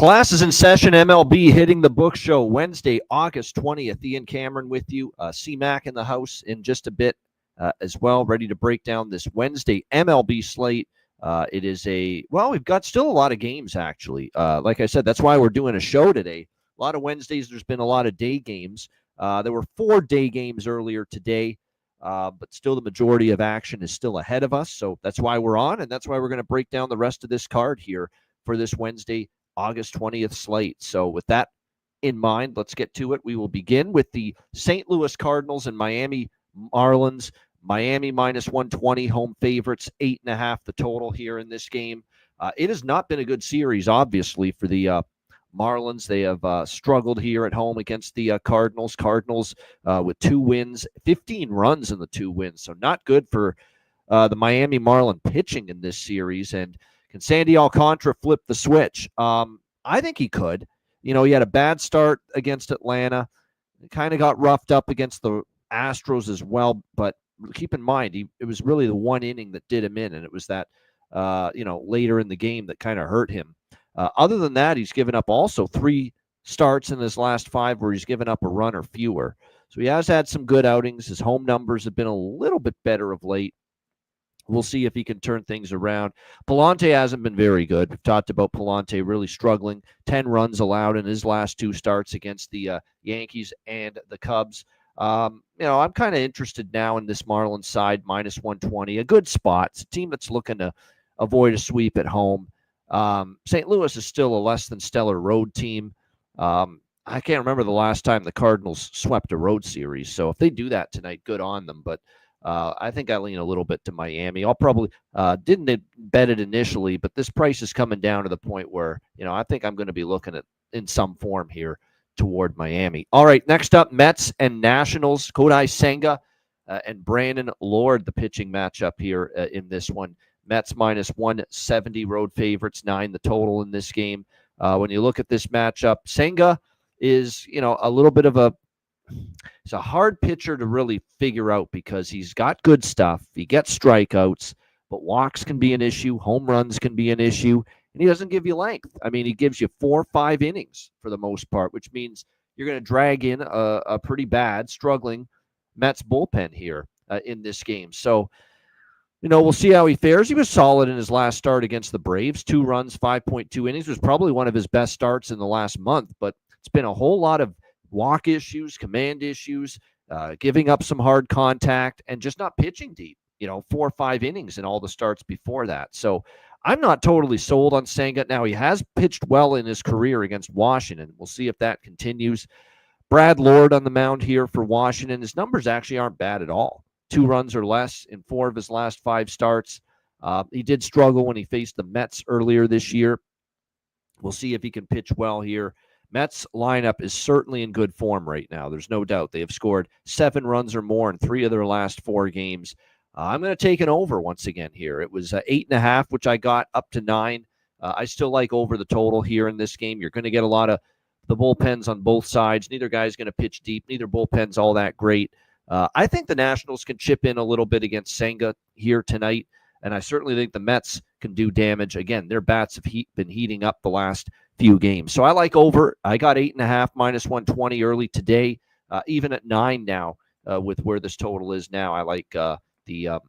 Class is in session. MLB hitting the book show Wednesday, August 20th. Ian Cameron with you. C-Mac in the house in just a bit as well, ready to break down this Wednesday MLB slate. It is we've got still a lot of games, actually. Like I said, that's why we're doing a show today. A lot of Wednesdays, there's been a lot of day games. There were 4 day games earlier today, but still the majority of action is still ahead of us. So that's why we're on, and that's why we're going to break down the rest of this card here for this Wednesday, August 20th slate. So with that in mind, let's get to it. We will begin with the St. Louis Cardinals and Miami Marlins. Miami minus 120, home favorites, 8.5 the total here in this game. It has not been a good series, obviously, for the Marlins. They have struggled here at home against the Cardinals. Cardinals with 2 wins, 15 runs in the 2 wins. So not good for the Miami Marlin pitching in this series. And can Sandy Alcantara flip the switch? I think he could. You know, he had a bad start against Atlanta. Kind of got roughed up against the Astros as well. But keep in mind, it was really the one inning that did him in, and it was that, later in the game that kind of hurt him. Other than that, he's given up also 3 starts in his last 5 where he's given up a run or fewer. So he has had some good outings. His home numbers have been a little bit better of late. We'll see if he can turn things around. Palante hasn't been very good. We've talked about Palante really struggling. 10 runs allowed in his last 2 starts against the Yankees and the Cubs. I'm kind of interested now in this Marlins side, minus 120. A good spot. It's a team that's looking to avoid a sweep at home. St. Louis is still a less than stellar road team. I can't remember the last time the Cardinals swept a road series. So if they do that tonight, good on them. But I think I lean a little bit to Miami. I'll probably didn't bet it initially, but this price is coming down to the point where, I think I'm going to be looking at in some form here toward Miami. All right, next up, Mets and Nationals. Kodai Senga and Brandon Lord, the pitching matchup here in this one. Mets minus 170, road favorites, 9 the total in this game. When you look at this matchup, Senga is, a little bit of he's a hard pitcher to really figure out because he's got good stuff. He gets strikeouts, but walks can be an issue. Home runs can be an issue. And he doesn't give you length. I mean, he gives you 4 or 5 innings for the most part, which means you're going to drag in a pretty bad, struggling Mets bullpen here in this game. So, we'll see how he fares. He was solid in his last start against the Braves. 2 runs, 5.2 innings. It was probably one of his best starts in the last month, but it's been a whole lot of walk issues, command issues, giving up some hard contact, and just not pitching deep, 4 or 5 innings in all the starts before that. So I'm not totally sold on Senga. Now, he has pitched well in his career against Washington. We'll see if that continues. Brad Lord on the mound here for Washington. His numbers actually aren't bad at all. 2 runs or less in 4 of his last 5 starts. He did struggle when he faced the Mets earlier this year. We'll see if he can pitch well here. Mets lineup is certainly in good form right now. There's no doubt. They have scored 7 runs or more in 3 of their last 4 games. I'm going to take an over once again here. It was 8.5, which I got up to 9. I still like over the total here in this game. You're going to get a lot of the bullpens on both sides. Neither guy's going to pitch deep. Neither bullpen's all that great. I think the Nationals can chip in a little bit against Senga here tonight, and I certainly think the Mets can do damage. Again, their bats have been heating up the last few games. So I like over. I got 8.5 minus 120 early today, even at 9 now with where this total is now. I like the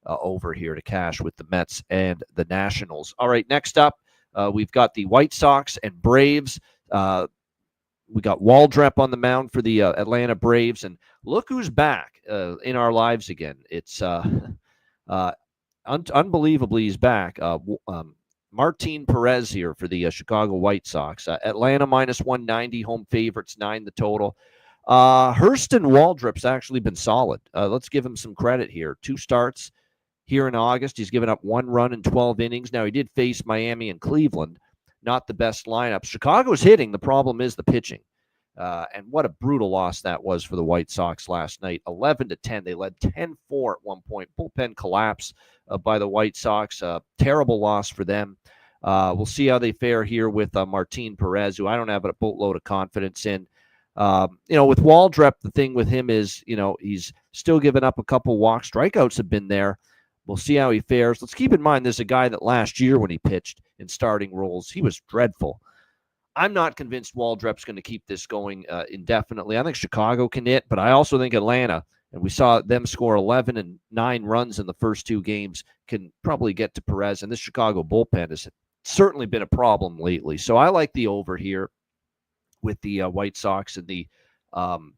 over here to cash with the Mets and the Nationals. All right, next up, we've got the White Sox and Braves. We got Waldrep on the mound for the Atlanta Braves, and look who's back in our lives again. It's unbelievably he's back. Martin Perez here for the Chicago White Sox. Atlanta minus 190, home favorites, 9 the total. Hurston Waldrop's actually been solid. Let's give him some credit here. 2 starts here in August. He's given up 1 run in 12 innings. Now, he did face Miami and Cleveland. Not the best lineup. Chicago's hitting. The problem is the pitching. And what a brutal loss that was for the White Sox last night. 11-10. They led 10-4 at one point. Bullpen collapse by the White Sox. Terrible loss for them. We'll see how they fare here with Martin Perez, who I don't have a boatload of confidence in. With Waldrep, the thing with him is, he's still giving up a couple walks. Strikeouts have been there. We'll see how he fares. Let's keep in mind there's a guy that last year when he pitched in starting roles, he was dreadful. I'm not convinced Waldrop's going to keep this going indefinitely. I think Chicago can hit, but I also think Atlanta, and we saw them score 11 and 9 runs in the first 2 games, can probably get to Perez. And this Chicago bullpen has certainly been a problem lately. So I like the over here with the White Sox and the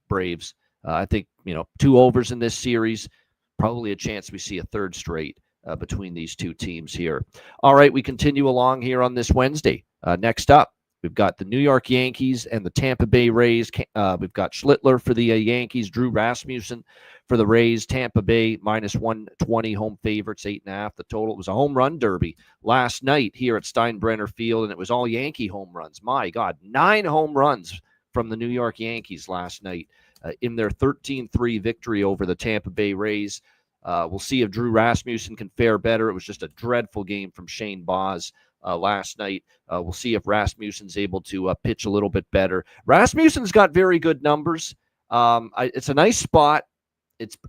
Braves. I think, 2 overs in this series, probably a chance we see a third straight between these 2 teams here. All right, we continue along here on this Wednesday. Next up, we've got the New York Yankees and the Tampa Bay Rays. We've got Schlittler for the Yankees, Drew Rasmussen for the Rays. Tampa Bay minus 120 home favorites, 8.5. The total. It was a home run derby last night here at Steinbrenner Field, and it was all Yankee home runs. My God, 9 home runs from the New York Yankees last night in their 13-3 victory over the Tampa Bay Rays. We'll see if Drew Rasmussen can fare better. It was just a dreadful game from Shane Baz last night. We'll see if Rasmussen's able to pitch a little bit better. Rasmussen's got very good numbers. It's a nice spot.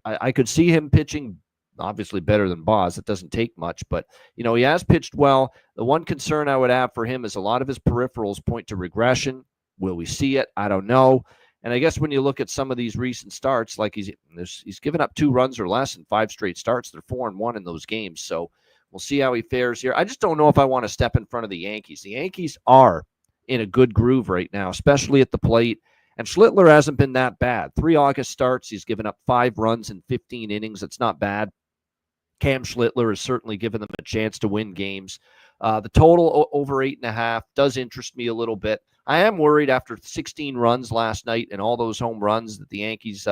I could see him pitching obviously better than Baz. It doesn't take much, but he has pitched well. The one concern I would have for him is a lot of his peripherals point to regression. Will we see it? I don't know. And I guess when you look at some of these recent starts, like he's given up 2 runs or less in 5 straight starts. They're 4-1 in those games. So we'll see how he fares here. I just don't know if I want to step in front of the Yankees. The Yankees are in a good groove right now, especially at the plate. And Schlittler hasn't been that bad. 3 August starts. He's given up 5 runs in 15 innings. That's not bad. Cam Schlittler has certainly given them a chance to win games. The total over 8.5 does interest me a little bit. I am worried after 16 runs last night and all those home runs that the Yankees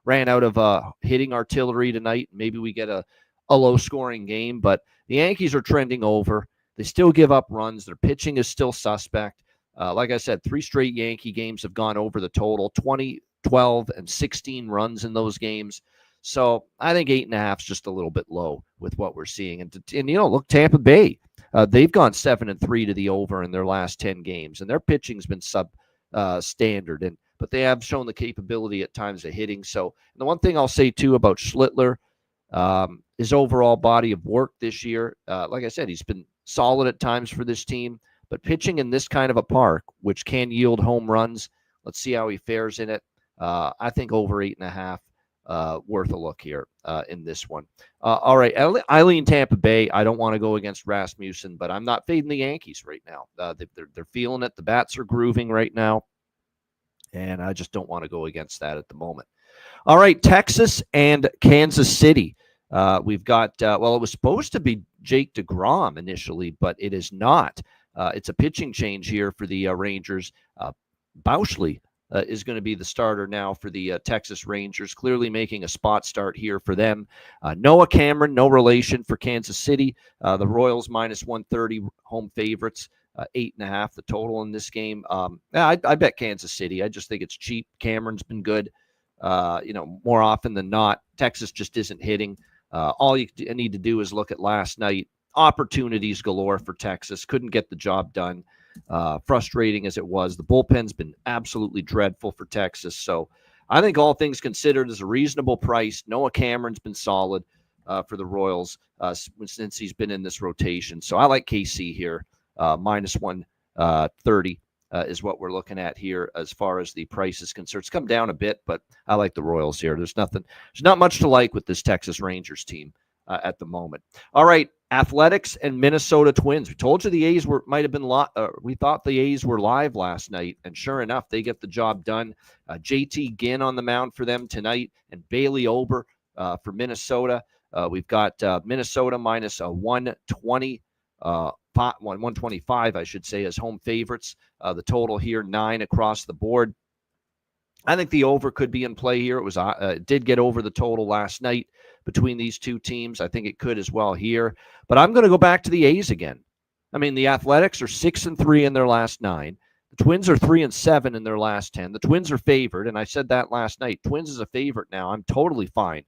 ran out of hitting artillery tonight. Maybe we get a low-scoring game, but the Yankees are trending over. They still give up runs. Their pitching is still suspect. Like I said, 3 straight Yankee games have gone over the total, 20, 12, and 16 runs in those games. So I think 8.5 is just a little bit low with what we're seeing. And look, Tampa Bay, they've gone 7-3 to the over in their last 10 games, and their pitching's been standard. But they have shown the capability at times of hitting. So the one thing I'll say too about Schlittler, his overall body of work this year, like I said, he's been solid at times for this team. But pitching in this kind of a park, which can yield home runs, let's see how he fares in it. I think over 8.5. Worth a look here in this one. All right, I lean Tampa Bay. I don't want to go against Rasmussen, but I'm not fading the Yankees right now. They're feeling it. The bats are grooving right now, and I just don't want to go against that at the moment. All right, Texas and Kansas City. We've got, it was supposed to be Jake DeGrom initially, but it is not. It's a pitching change here for the Rangers. Bauschle is going to be the starter now for the Texas Rangers, clearly making a spot start here for them. Noah Cameron, no relation for Kansas City. The Royals minus 130 home favorites, 8.5 the total in this game. I bet Kansas City. I just think it's cheap. Cameron's been good, more often than not. Texas just isn't hitting. All you need to do is look at last night. Opportunities galore for Texas. Couldn't get the job done. Frustrating as it was. The bullpen's been absolutely dreadful for Texas. So I think all things considered is a reasonable price. Noah Cameron's been solid for the Royals since he's been in this rotation. So I like KC here. Minus 130 is what we're looking at here as far as the price is concerned. It's come down a bit, but I like the Royals here. There's not much to like with this Texas Rangers team at the moment. All right, Athletics and Minnesota Twins. We told you the A's might have been we thought the A's were live last night, and sure enough, they get the job done. JT Ginn on the mound for them tonight, and Bailey Ober for Minnesota. We've got Minnesota minus 120, 125, I should say, as home favorites. The total here 9 across the board. I think the over could be in play here. It did get over the total last night between these two teams. I think it could as well here. But I'm going to go back to the A's again. I mean, the Athletics are 6-3 in their last 9. The Twins are 3-7 in their last 10. The Twins are favored, and I said that last night. Twins is a favorite now. I'm totally fine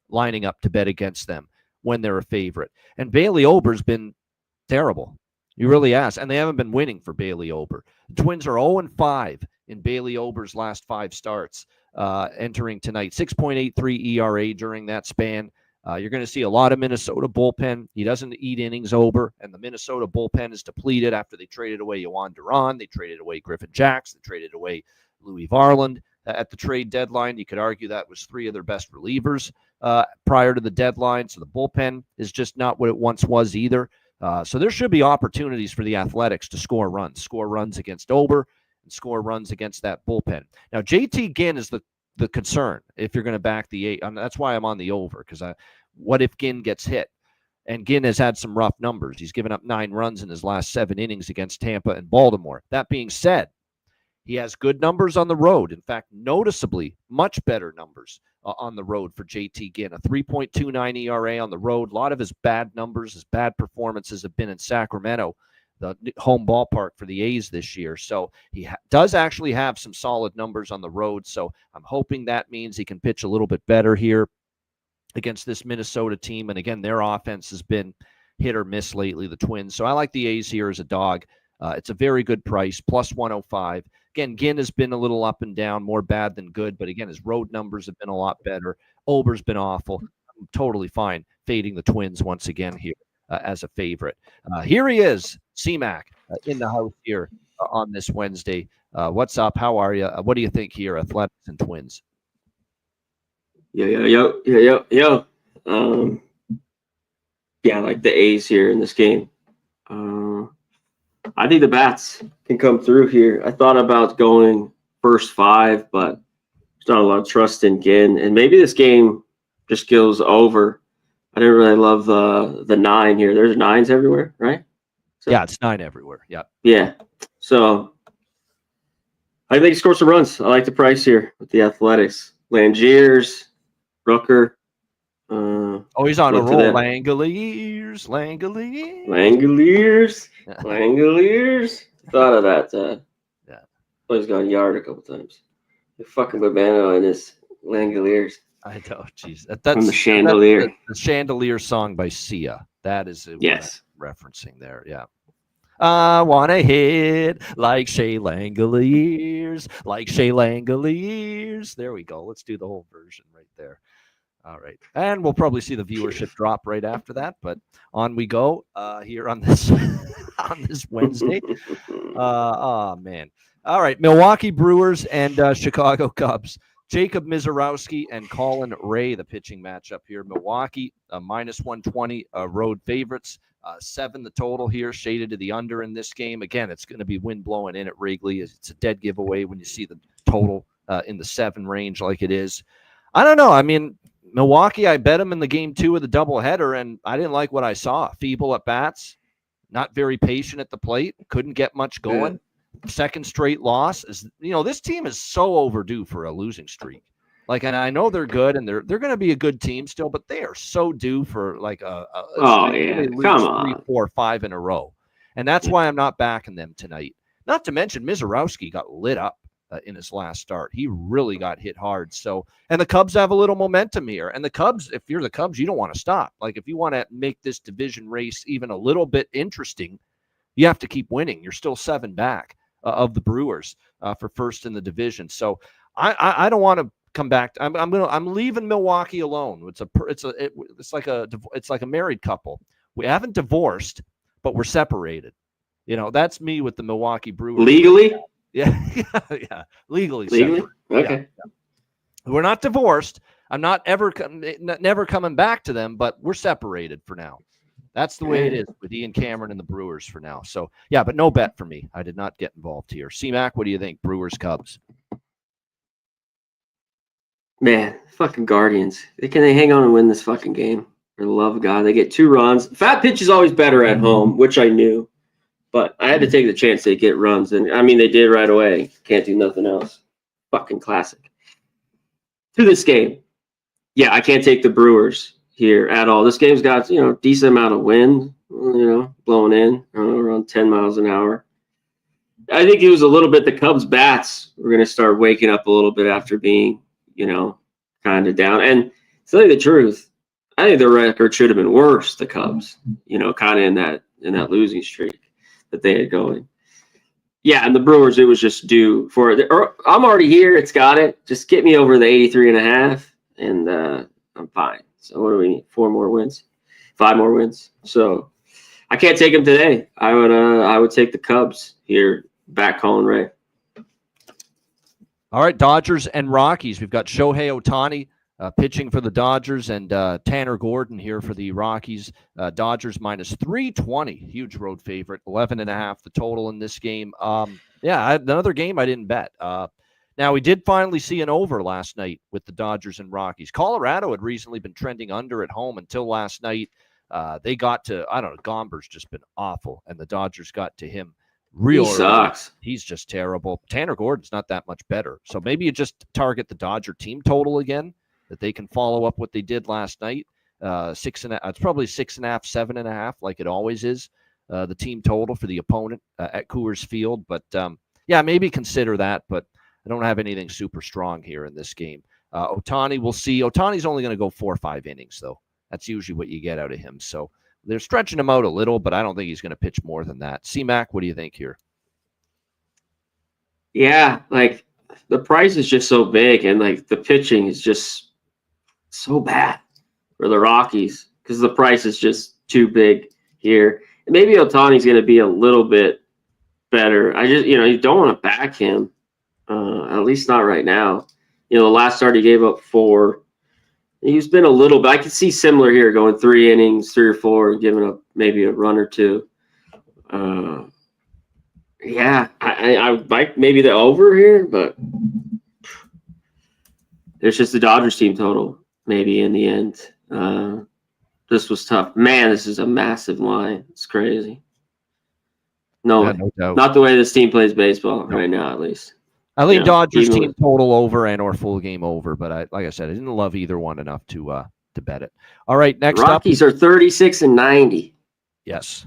lining up to bet against them when they're a favorite. And Bailey Ober's been terrible. He really has. And they haven't been winning for Bailey Ober. The Twins are 0-5 in Bailey Ober's last 5 starts entering tonight. 6.83 ERA during that span. You're going to see a lot of Minnesota bullpen. He doesn't eat innings over, and the Minnesota bullpen is depleted after they traded away Yohan Duran. They traded away Griffin Jacks. They traded away Louis Varland at the trade deadline. You could argue that was 3 of their best relievers prior to the deadline. So the bullpen is just not what it once was either. So there should be opportunities for the Athletics to score runs against Ober and score runs against that bullpen. Now, JT Ginn is the concern if you're going to back the 8. That's why I'm on the over, because what if Ginn gets hit? And Ginn has had some rough numbers. He's given up 9 runs in his last 7 innings against Tampa and Baltimore. That being said, he has good numbers on the road. In fact, noticeably much better numbers on the road for JT Ginn. A 3.29 ERA on the road. A lot of his bad numbers, his bad performances have been in Sacramento, the home ballpark for the A's this year. So he does actually have some solid numbers on the road. So I'm hoping that means he can pitch a little bit better here against this Minnesota team. And again, their offense has been hit or miss lately, the Twins. So I like the A's here as a dog. It's a very good price, plus 105. Again, Ginn has been a little up and down, more bad than good. But again, his road numbers have been a lot better. Ober's been awful. I'm totally fine fading the Twins once again here as a favorite. Here he is, C-Mac, in the house here on this Wednesday. What's up? How are you? What do you think here, Athletics and Twins? Yo. Yeah, I like the A's here in this game. I think the bats can come through here. I thought about going first 5, but there's not a lot of trust in Ginn. And maybe this game just goes over. I didn't really love the 9 here. There's 9s everywhere, right? So, yeah, it's 9 everywhere. Yep. Yeah. So I think he scores some runs. I like the price here with the Athletics. Langiers, Rooker. He's on a roll. Langoliers. Thought of that. Yeah. He's gone yard a couple times. The fucking Babano and his Langoliers. I know, jeez. From the Chandelier. That's the Chandelier song by Sia. That is what yes. I'm referencing there. Yeah. I want to hit like Shea Langoliers. There we go. Let's do the whole version right there. All right. And we'll probably see the viewership drop right after that, but on we go here on this on this Wednesday. Oh, man. All right. Milwaukee Brewers and Chicago Cubs. Jacob Mizorowski and Colin Ray, the pitching matchup here. Milwaukee, minus 120 road favorites. 7 the total here, shaded to the under in this game. Again, it's going to be wind blowing in at Wrigley. It's a dead giveaway when you see the total in the 7 range like it is. I don't know. I mean, Milwaukee, I bet them in the game 2 of the doubleheader, and I didn't like what I saw. Feeble at bats, not very patient at the plate, couldn't get much going. Yeah. Second straight loss. This team is so overdue for a losing streak. And I know they're good, and they're going to be a good team still, but they are so due for come on, 3, 4, 5 in a row, and that's why I'm not backing them tonight. Not to mention Mizorowski got lit up in his last start. He really got hit hard. So, and the Cubs have a little momentum here. And the Cubs, if you're the Cubs, you don't want to stop. If you want to make this division race even a little bit interesting, you have to keep winning. You're still 7 back of the Brewers for first in the division. So I don't want to come back. I'm leaving Milwaukee alone. It's like a married couple. We haven't divorced, but we're separated. That's me with the Milwaukee Brewers. Legally? Yeah. Legally. Okay. Yeah. We're not divorced. I'm not never coming back to them, but we're separated for now. That's the way it is with Ian Cameron and the Brewers for now. So, yeah, but no bet for me. I did not get involved here. C-Mac, what do you think? Brewers, Cubs? Man, fucking Guardians. Can they hang on and win this fucking game? For the love of God. They get 2 runs. Fat pitch is always better at home, which I knew. But I had to take the chance they get runs. And, they did right away. Can't do nothing else. Fucking classic. To this game. Yeah, I can't take the Brewers here at all. This game's got, decent amount of wind, blowing in around 10 miles an hour. I think it was a little bit the Cubs bats were going to start waking up a little bit after being, kind of down. And to tell you the truth, I think the record should have been worse, the Cubs, kind of in that losing streak that they had going. Yeah, and the Brewers, it was just due for it. I'm already here. It's got it. Just get me over the 83.5, and I'm fine. So what do we need? 4 more wins, 5 more wins. So I can't take them today. I would take the Cubs here back calling Ray. All right, Dodgers and Rockies. We've got Shohei Ohtani pitching for the Dodgers and Tanner Gordon here for the Rockies. Dodgers minus 320, huge road favorite, 11.5 the total in this game. Another game I didn't bet. Now, we did finally see an over last night with the Dodgers and Rockies. Colorado had recently been trending under at home until last night. They got to, I don't know, Gomber's just been awful, and the Dodgers got to him real He early. sucks. He's just terrible. Tanner Gordon's not that much better. So maybe you just target the Dodger team total again, that they can follow up what they did last night. 6.5. It's probably 6.5, 7.5, like it always is. The team total for the opponent at Coors Field. But maybe consider that. But I don't have anything super strong here in this game. Ohtani, we'll see. Ohtani's only going to go 4 or 5 innings, though. That's usually what you get out of him. So they're stretching him out a little, but I don't think he's going to pitch more than that. C-Mac, what do you think here? Yeah, like the price is just so big, and like the pitching is just so bad for the Rockies because the price is just too big here. And maybe Ohtani's going to be a little bit better. You don't want to back him, at least not right now. The last start he gave up 4. He's been a little bit. I could see similar here, going 3 innings, 3 or 4, and giving up maybe a run or 2. I like maybe the over here, but it's just the Dodgers team total maybe in the end. This was tough. Man, this is a massive line. It's crazy. No doubt. Not the way this team plays baseball right now, at least. I lean Dodgers team total over or full game over, but like I said, I didn't love either one enough to bet it. All right, next Rockies are 36 and 90. Yes.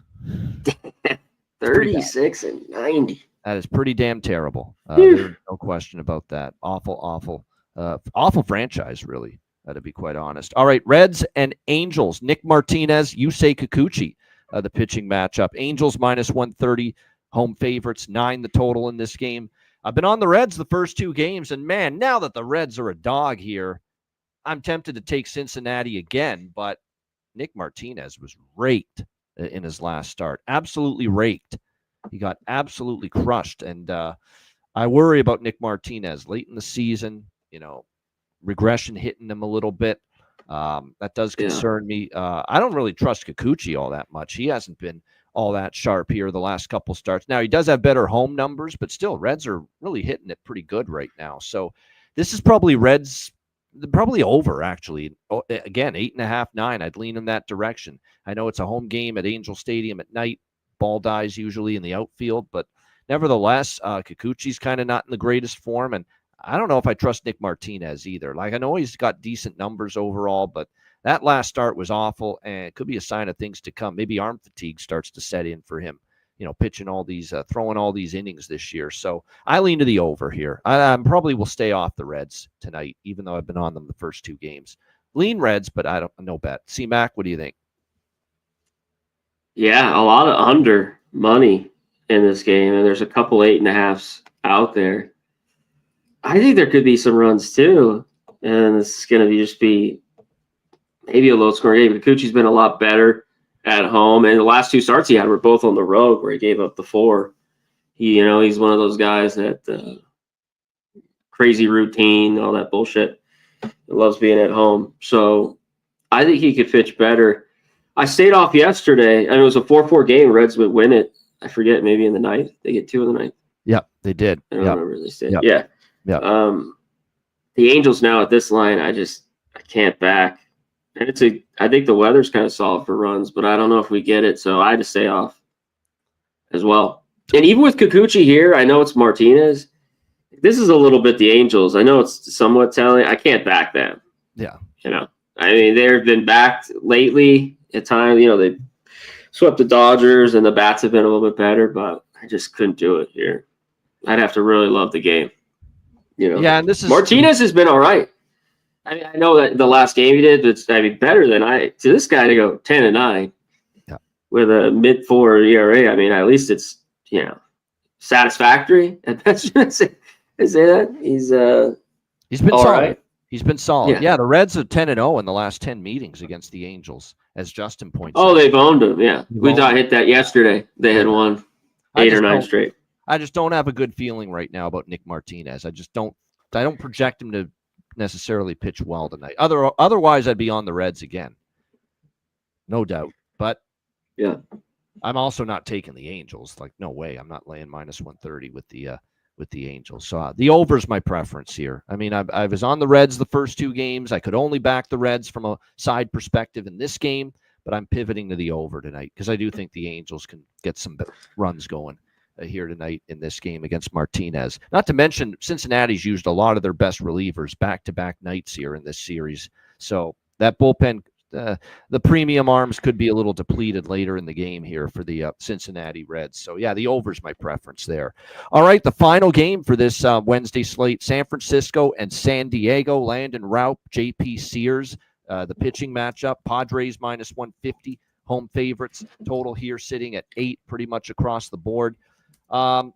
36 and 90. That is pretty damn terrible. There's no question about that. Awful franchise, really, to be quite honest. All right, Reds and Angels. Nick Martinez, Yusei Kikuchi, the pitching matchup. Angels minus 130, home favorites, 9 the total in this game. I've been on the Reds the first 2 games, and man, now that the Reds are a dog here, I'm tempted to take Cincinnati again, but Nick Martinez was raked in his last start. Absolutely raked. He got absolutely crushed, and I worry about Nick Martinez late in the season, regression hitting him a little bit. That does concern me. I don't really trust Kikuchi all that much. He hasn't been all that sharp here the last couple starts. Now, he does have better home numbers, but still, Reds are really hitting it pretty good right now. So this is probably Reds, probably over, actually. Again, 8.5, 9. I'd lean in that direction. I know it's a home game at Angel Stadium at night. Ball dies usually in the outfield, but nevertheless, Kikuchi's kind of not in the greatest form, and I don't know if I trust Nick Martinez either. Like, I know he's got decent numbers overall, but that last start was awful, and it could be a sign of things to come. Maybe arm fatigue starts to set in for him, pitching all these, throwing all these innings this year. So I lean to the over here. I probably will stay off the Reds tonight, even though I've been on them the first 2 games. Lean Reds, but I don't no bet. C-Mac, what do you think? Yeah, a lot of under money in this game, and there's a couple 8.5s out there. I think there could be some runs too, and this is going to just be maybe a low-scoring game. Kikuchi's been a lot better at home, and the last 2 starts he had were both on the road, where he gave up the 4. He's one of those guys that crazy routine, all that bullshit. He loves being at home, so I think he could pitch better. I stayed off yesterday, and it was a 4-4 game. Reds would win it. I forget, maybe in the ninth. They get 2 in the ninth. Yep, they did. I don't remember they stayed. Yep. Yeah. Yep. The Angels now at this line, I can't back. And I think the weather's kind of solid for runs, but I don't know if we get it, so I had to stay off as well. And even with Kikuchi here, I know it's Martinez. This is a little bit the Angels. I know it's somewhat telling. I can't back them. Yeah. I mean, they've been backed lately at times. They swept the Dodgers, and the bats have been a little bit better, but I just couldn't do it here. I'd have to really love the game. Yeah, and this is Martinez has been all right. I mean, I know that the last game he did, but better than to this guy to go 10 and 9 with a mid-4 ERA. I mean, at least it's satisfactory. At best, I say that he's been all solid. right. He's been solid. Yeah, the Reds are 10-0 in the last 10 meetings against the Angels, as Justin points out. Oh, they've owned him. Yeah, we hit that yesterday. They had won 8 or 9 straight. I just don't have a good feeling right now about Nick Martinez. I don't project him to necessarily pitch well tonight. Otherwise, I'd be on the Reds again, no doubt. But yeah, I'm also not taking the Angels. Like, no way. I'm not laying -130 with the Angels. So the over is my preference here. I mean, I was on the Reds the first 2 games. I could only back the Reds from a side perspective in this game, but I'm pivoting to the over tonight because I do think the Angels can get some runs going here tonight in this game against Martinez. Not to mention, Cincinnati's used a lot of their best relievers back-to-back nights here in this series. So that bullpen, the premium arms could be a little depleted later in the game here for the Cincinnati Reds. So, yeah, the over's my preference there. All right, the final game for this Wednesday slate, San Francisco and San Diego. Landon Raup, J.P. Sears, the pitching matchup. Padres -150, home favorites. Total here sitting at 8 pretty much across the board.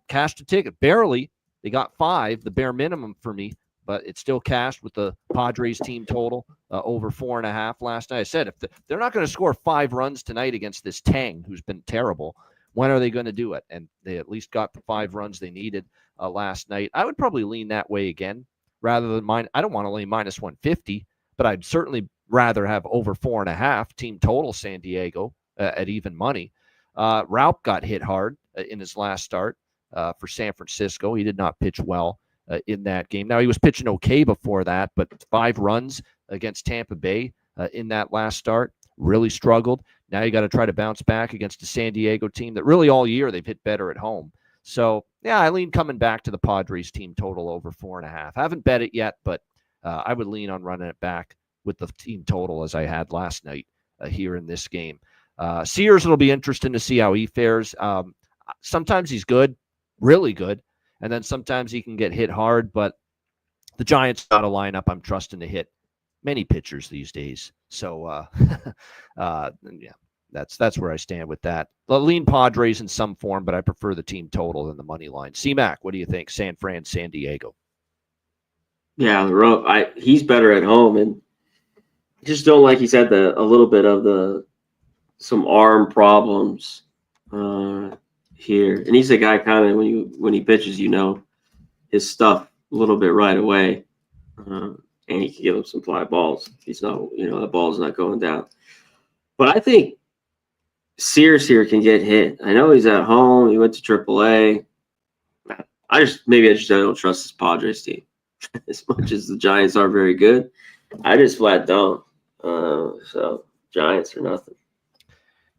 Cashed a ticket. Barely. They got 5, the bare minimum for me, but it's still cashed with the Padres team total over 4.5 last night. I said, if they're not going to score 5 runs tonight against this Tang, who's been terrible, when are they going to do it? And they at least got the 5 runs they needed last night. I would probably lean that way again rather than mine. I don't want to lay -150, but I'd certainly rather have over 4.5 team total San Diego at even money. Raup got hit hard in his last start for San Francisco. He did not pitch well in that game. Now, he was pitching okay before that, but 5 runs against Tampa Bay in that last start, really struggled. Now you got to try to bounce back against a San Diego team that really all year they've hit better at home. So, yeah, I lean coming back to the Padres team total over 4.5. I haven't bet it yet, but I would lean on running it back with the team total as I had last night here in this game. Sears, it'll be interesting to see how he fares. Sometimes he's good, really good, and then sometimes he can get hit hard, but the Giants got a lineup I'm trusting to hit many pitchers these days. So, yeah, that's where I stand with that. Lean Padres in some form, but I prefer the team total than the money line. C-Mac, what do you think? San Fran, San Diego. Yeah, he's better at home, and just don't like he's had a little bit of some arm problems here, and he's a guy kind of when he pitches, his stuff a little bit right away, and he can give him some fly balls. He's not, the ball's not going down. But I think Sears here can get hit. I know he's at home. He went to AAA. I just don't trust this Padres team as much as the Giants are very good. I just flat don't. So Giants or nothing.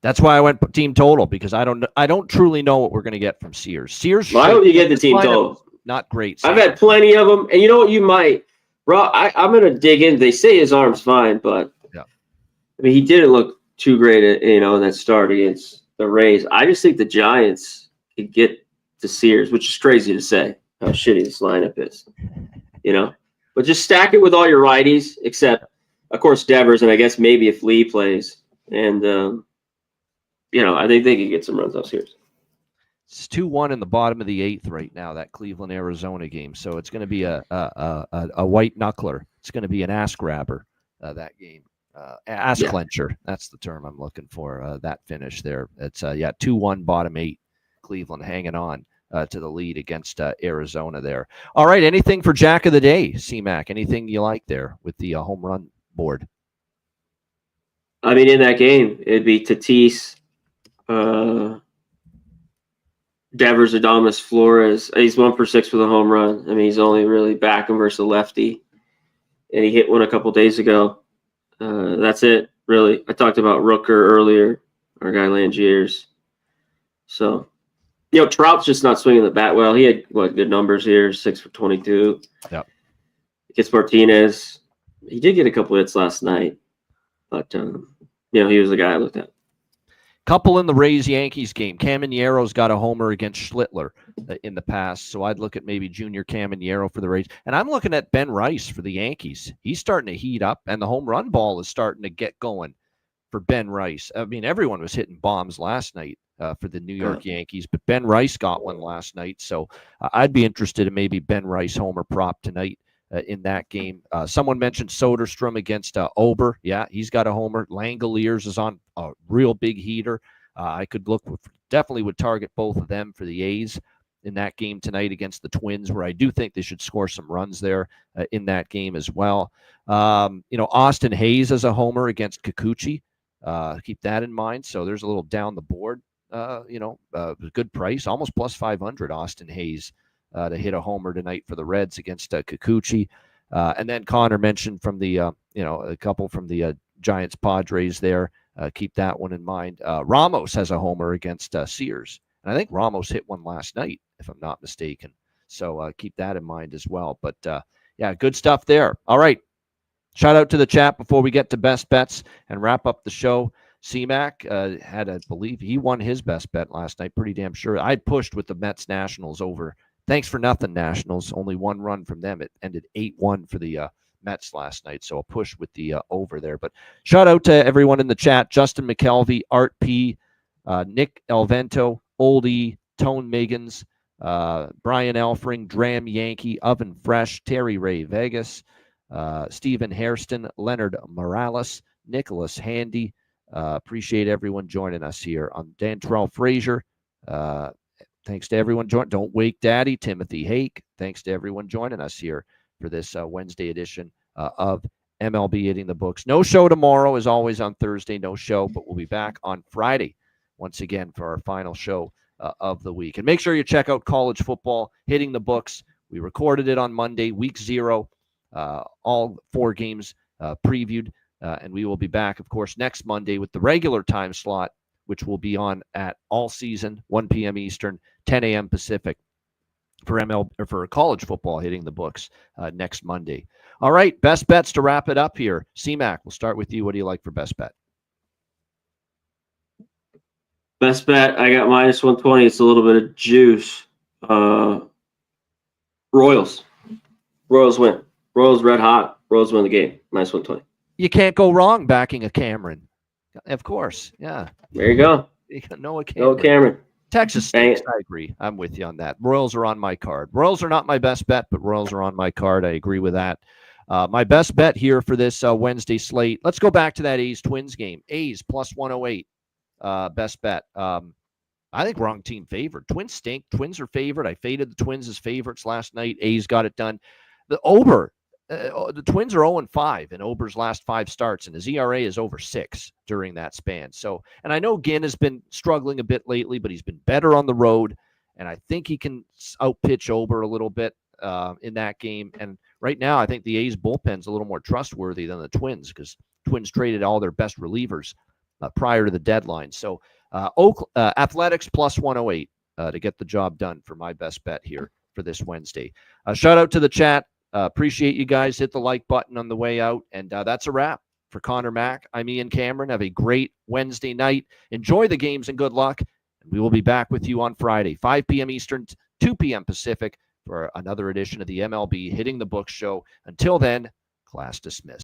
That's why I went team total, because I don't truly know what we're going to get from Sears. Well, I hope you get the team total. Not great. I've had plenty of them, and you know what? You might. I'm going to dig in. They say his arm's fine, but yeah. I mean, he didn't look too great, in that start against the Rays. I just think the Giants could get to Sears, which is crazy to say how shitty this lineup is, But just stack it with all your righties, except, of course, Devers, and I guess maybe if Lee plays, and I think they could get some runs off Sears. It's 2-1 in the bottom of the 8th right now, that Cleveland-Arizona game. So it's going to be a white knuckler. It's going to be an ass grabber, that game. Ass clencher. That's the term I'm looking for, that finish there. It's, 2-1 bottom 8. Cleveland hanging on to the lead against Arizona there. All right, anything for Jack of the Day, C-Mac? Anything you like there with the home run board? I mean, in that game, it'd be Tatis, Devers, Adames, Flores. He's 1 for 6 with a home run. I mean, he's only really backing versus a lefty, and he hit one a couple days ago. That's it, really. I talked about Rooker earlier, our guy Langiers. So, Trout's just not swinging the bat well. He had good numbers here, 6 for 22. Yep. Gets Martinez. He did get a couple hits last night, but he was the guy I looked at. Couple in the Rays-Yankees game. Camaniero's got a homer against Schlittler in the past, so I'd look at maybe Junior Camaniero for the Rays. And I'm looking at Ben Rice for the Yankees. He's starting to heat up, and the home run ball is starting to get going for Ben Rice. I mean, everyone was hitting bombs last night for the New York Yankees, but Ben Rice got one last night, so I'd be interested in maybe Ben Rice homer prop tonight in that game. Someone mentioned Soderstrom against Ober. Yeah, he's got a homer. Langoliers is on a real big heater. I could definitely would target both of them for the A's in that game tonight against the Twins, where I do think they should score some runs there in that game as well. Austin Hayes as a homer against Kikuchi. Keep that in mind. So there's a little down the board, good price, almost plus 500. Austin Hayes to hit a homer tonight for the Reds against Kikuchi. And then Connor mentioned from the, a couple from the Giants Padres there. Keep that one in mind. Ramos has a homer against Sears. And I think Ramos hit one last night, if I'm not mistaken. So keep that in mind as well. But yeah, good stuff there. All right. Shout out to the chat before we get to best bets and wrap up the show. C-Mac I believe he won his best bet last night. Pretty damn sure. I pushed with the Mets Nationals over. Thanks for nothing, Nationals. Only one run from them. It ended 8-1 for the Mets last night. So a push with the over there. But shout out to everyone in the chat. Justin McKelvey, Art P, Nick Elvento, Oldie, Tone Miggins, Brian Elfring, Dram Yankee, Oven Fresh, Terry Ray Vegas, Stephen Hairston, Leonard Morales, Nicholas Handy. Appreciate everyone joining us here on Dantrell Frazier. Thanks to everyone joining. Don't Wake Daddy, Timothy Hake. Thanks to everyone joining us here for this Wednesday edition of MLB Hitting the Books. No show tomorrow, as always on Thursday, no show, but we'll be back on Friday once again for our final show of the week. And make sure you check out College Football Hitting the Books. We recorded it on Monday, week 0, all 4 games previewed. And we will be back, of course, next Monday with the regular time slot, which will be on at all season, 1 p.m. Eastern, 10 a.m. Pacific for College Football Hitting the Books next Monday. All right, best bets to wrap it up here. C-Mac, we'll start with you. What do you like for best bet? Best bet, I got minus 120. It's a little bit of juice. Royals. Royals win. Royals red hot. Royals win the game. Minus 120. You can't go wrong backing a Cameron. Of course. Yeah. There you go. Noah Cameron. Noah Cameron. Texas Stakes, I agree. I'm with you on that. Royals are on my card. Royals are not my best bet, but Royals are on my card. I agree with that. My best bet here for this Wednesday slate. Let's go back to that A's-Twins game. A's plus 108. Best bet. I think wrong team favored. Twins stink. Twins are favored. I faded the Twins as favorites last night. A's got it done. The Twins are 0-5 in Ober's last 5 starts, and his ERA is over 6 during that span. So, and I know Ginn has been struggling a bit lately, but he's been better on the road, and I think he can outpitch Ober a little bit in that game. And right now, I think the A's bullpen's a little more trustworthy than the Twins because Twins traded all their best relievers prior to the deadline. So, Athletics plus 108 to get the job done for my best bet here for this Wednesday. Shout out to the chat. Appreciate you guys. Hit the like button on the way out. And that's a wrap for Connor Mack. I'm Ian Cameron. Have a great Wednesday night. Enjoy the games and good luck. And we will be back with you on Friday, 5 p.m. Eastern, 2 p.m. Pacific for another edition of the MLB Hitting the Books show. Until then, class dismissed.